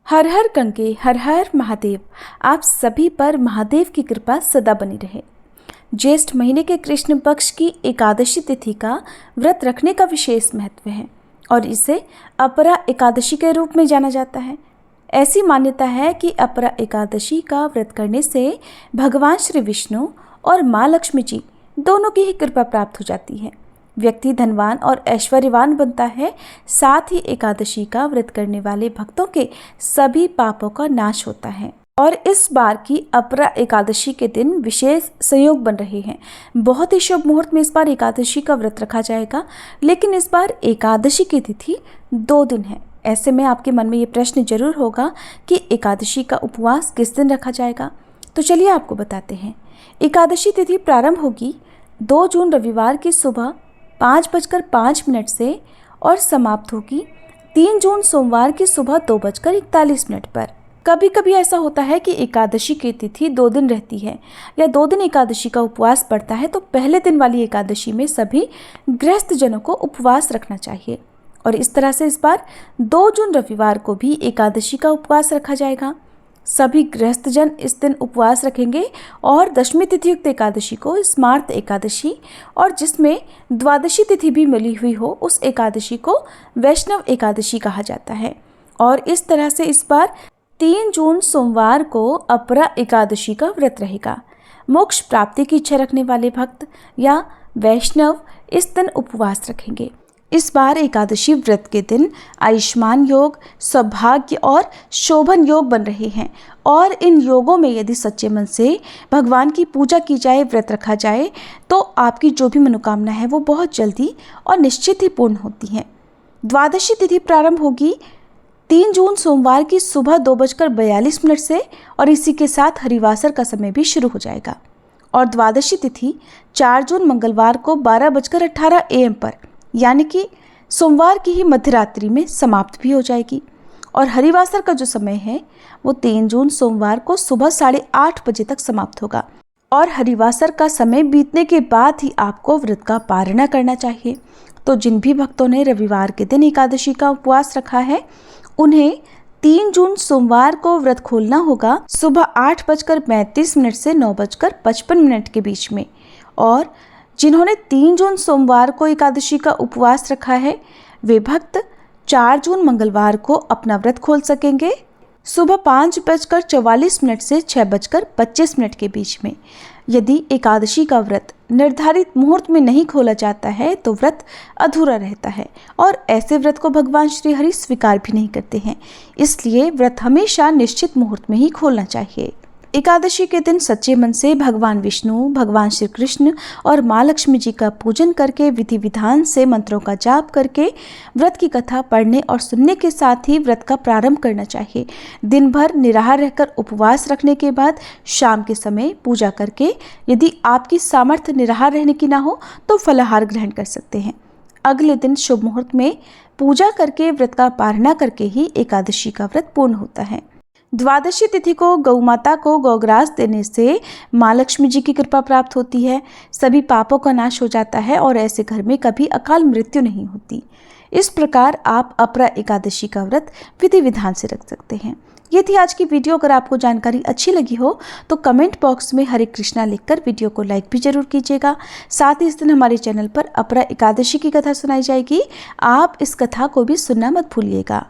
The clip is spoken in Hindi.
हर हर गंगे हर हर महादेव। आप सभी पर महादेव की कृपा सदा बनी रहे। ज्येष्ठ महीने के कृष्ण पक्ष की एकादशी तिथि का व्रत रखने का विशेष महत्व है और इसे अपरा एकादशी के रूप में जाना जाता है। ऐसी मान्यता है कि अपरा एकादशी का व्रत करने से भगवान श्री विष्णु और माँ लक्ष्मी जी दोनों की ही कृपा प्राप्त हो जाती है। व्यक्ति धनवान और ऐश्वर्यवान बनता है। साथ ही एकादशी का व्रत करने वाले भक्तों के सभी पापों का नाश होता है। और इस बार की अपरा एकादशी के दिन विशेष संयोग बन रहे हैं। बहुत ही शुभ मुहूर्त में इस बार एकादशी का व्रत रखा जाएगा, लेकिन इस बार एकादशी की तिथि 2 दिन है। ऐसे में आपके मन में ये प्रश्न जरूर होगा कि एकादशी का उपवास किस दिन रखा जाएगा। तो चलिए आपको बताते हैं। एकादशी तिथि प्रारंभ होगी 2 जून रविवार की सुबह 5:05 से और समाप्त होगी 3 जून सोमवार की सुबह 2:41 पर। कभी कभी ऐसा होता है कि एकादशी की तिथि 2 दिन रहती है या 2 दिन एकादशी का उपवास पड़ता है, तो पहले दिन वाली एकादशी में सभी गृहस्थ जनों को उपवास रखना चाहिए। और इस तरह से इस बार 2 जून रविवार को भी एकादशी का उपवास रखा जाएगा। सभी गृहस्थ जन इस दिन उपवास रखेंगे और दशमी तिथि युक्त एकादशी को स्मार्त एकादशी और जिसमें द्वादशी तिथि भी मिली हुई हो उस एकादशी को वैष्णव एकादशी कहा जाता है। और इस तरह से इस बार 3 जून सोमवार को अपरा एकादशी का व्रत रहेगा। मोक्ष प्राप्ति की इच्छा रखने वाले भक्त या वैष्णव इस दिन उपवास रखेंगे। इस बार एकादशी व्रत के दिन आयुष्मान योग, सौभाग्य और शोभन योग बन रहे हैं और इन योगों में यदि सच्चे मन से भगवान की पूजा की जाए, व्रत रखा जाए, तो आपकी जो भी मनोकामना है वो बहुत जल्दी और निश्चित ही पूर्ण होती हैं। द्वादशी तिथि प्रारंभ होगी 3 जून सोमवार की सुबह 2:42 से और इसी के साथ हरिवासर का समय भी शुरू हो जाएगा। और द्वादशी तिथि 4 जून मंगलवार को 12:18 AM पर यानी कि सोमवार की ही मध्यरात्रि में समाप्त भी हो जाएगी। और हरिवासर का जो समय है वो 3 जून सोमवार को सुबह 8:30 बजे तक समाप्त होगा। और हरिवासर का समय बीतने के बाद ही आपको व्रत का पारणा करना चाहिए। तो जिन भी भक्तों ने रविवार के दिन एकादशी का उपवास रखा है उन्हें 3 जून सोमवार को व्रत खोलना होगा सुबह 8:35 से 9:55 के बीच में। और जिन्होंने 3 जून सोमवार को एकादशी का उपवास रखा है वे भक्त 4 जून मंगलवार को अपना व्रत खोल सकेंगे सुबह 5:44 से 6:25 के बीच में। यदि एकादशी का व्रत निर्धारित मुहूर्त में नहीं खोला जाता है तो व्रत अधूरा रहता है और ऐसे व्रत को भगवान श्री हरि स्वीकार भी नहीं करते हैं। इसलिए व्रत हमेशा निश्चित मुहूर्त में ही खोलना चाहिए। एकादशी के दिन सच्चे मन से भगवान विष्णु, भगवान श्री कृष्ण और माँ लक्ष्मी जी का पूजन करके विधि विधान से मंत्रों का जाप करके व्रत की कथा पढ़ने और सुनने के साथ ही व्रत का प्रारंभ करना चाहिए। दिन भर निराहार रहकर उपवास रखने के बाद शाम के समय पूजा करके, यदि आपकी सामर्थ्य निराहार रहने की ना हो तो फलाहार ग्रहण कर सकते हैं। अगले दिन शुभ मुहूर्त में पूजा करके व्रत का पारणा करके ही एकादशी का व्रत पूर्ण होता है। द्वादशी तिथि को गौ माता को गौग्रास देने से माँ लक्ष्मी जी की कृपा प्राप्त होती है, सभी पापों का नाश हो जाता है और ऐसे घर में कभी अकाल मृत्यु नहीं होती। इस प्रकार आप अपरा एकादशी का व्रत विधि विधान से रख सकते हैं। ये थी आज की वीडियो। अगर आपको जानकारी अच्छी लगी हो तो कमेंट बॉक्स में हरे कृष्णा लिखकर वीडियो को लाइक भी जरूर कीजिएगा। साथ ही इस दिन हमारे चैनल पर अपरा एकादशी की कथा सुनाई जाएगी। आप इस कथा को भी सुनना मत भूलिएगा।